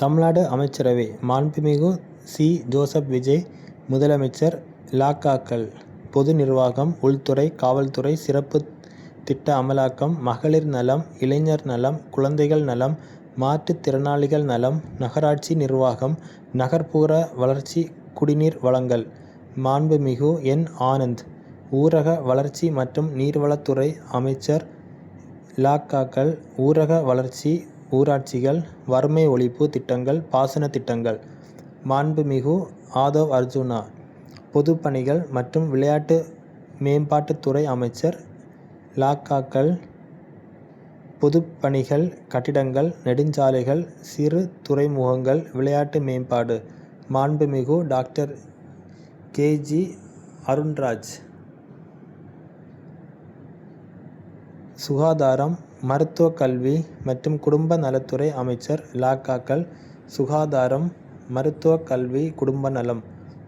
தமிழ்நாடு அமைச்சரவை மாண்புமிகு C. Joseph Vijay முதலமைச்சர். ல.க.க்கள் பொது நிர்வாகம், உள்துறை, காவல்துறை, சிறப்பு திட்ட அமலாக்கம், மகளிர் நலம், இளைஞர் நலம், குழந்தைகள் நலம், மாற்றுத் திறனாளிகள் நலம், நகராட்சி நிர்வாகம், நகர்ப்புற வளர்ச்சி, குடிநீர் வழங்கல். மாண்புமிகு என். ஆனந்த் ஊரக வளர்ச்சி மற்றும் நீர்வளத்துறை அமைச்சர். ல.க.க்கள் ஊரக வளர்ச்சி, ஊராட்சிகள், வறுமை ஒழிப்பு திட்டங்கள், பாசன திட்டங்கள். மாண்புமிகு ஆதவ் அர்ஜுனா பொதுப்பணிகள் மற்றும் விளையாட்டு மேம்பாட்டுத்துறை அமைச்சர். ல.க.க்கள் பொதுப்பணிகள், கட்டிடங்கள், நெடுஞ்சாலைகள், சிறு துறைமுகங்கள், விளையாட்டு மேம்பாடு. மாண்புமிகு டாக்டர் கே. ஜி. அருண்ராஜ் சுகாதாரம், மருத்துவக் கல்வி மற்றும் குடும்ப நலத்துறை அமைச்சர். ல.க.க்கள் சுகாதாரம், மருத்துவக் கல்வி, குடும்ப நலம்.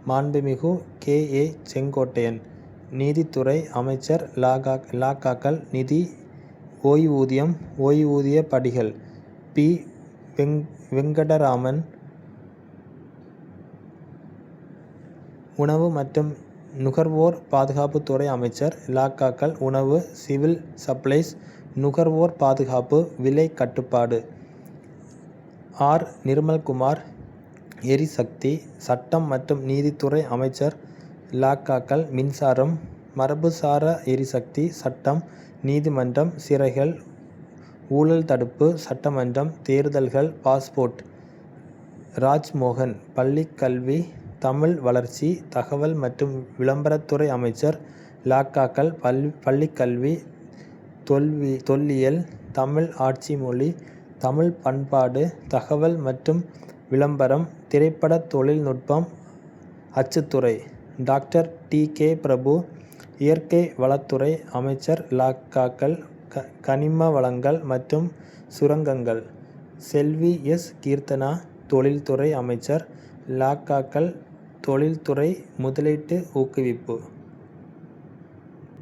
மாண்புமிகு கே. ஏ. செங்கோட்டையன் நீதித்துறை அமைச்சர். ல.க.க்கள் நிதி, ஓய்வூதியம், ஓய்வூதிய படிகள். பி. வெங்கடராமன் உணவு மற்றும் நுகர்வோர் பாதுகாப்புத்துறை அமைச்சர். ல.க.க்கள் உணவு, சிவில் சப்ளைஸ், நுகர்வோர் பாதுகாப்பு, விலை கட்டுப்பாடு. ஆர். நிர்மல்குமார் எரிசக்தி, சட்டம் மற்றும் நீதித்துறை அமைச்சர். ல.க.க்கள் மின்சாரம், மரபுசாரா எரிசக்தி, சட்டம், நீதிமன்றம், சிறைகள், ஊழல் தடுப்பு சட்டமன்றம், தேர்தல்கள், பாஸ்போர்ட். ராஜ்மோகன் பள்ளிக் கல்வி, தமிழ் வளர்ச்சி, தகவல் மற்றும் விளம்பரத்துறை அமைச்சர். ல.க.க்கள் பள்ளிக் கல்வி, தொல்லியல், தமிழ் ஆட்சி மொழி, தமிழ் பண்பாடு, தகவல் மற்றும் விளம்பரம், திரைப்பட தொழில்நுட்பம், அச்சுத்துறை. Doctor T. கே. பிரபு இயற்கை வளத்துறை அமைச்சர். ல.க.க்கள் கனிம வளங்கள் மற்றும் சுரங்கங்கள். செல்வி எஸ். கீர்த்தனா தொழில்துறை அமைச்சர். ல.க.க்கள் தொழில்துறை முதலீட்டு ஊக்குவிப்பு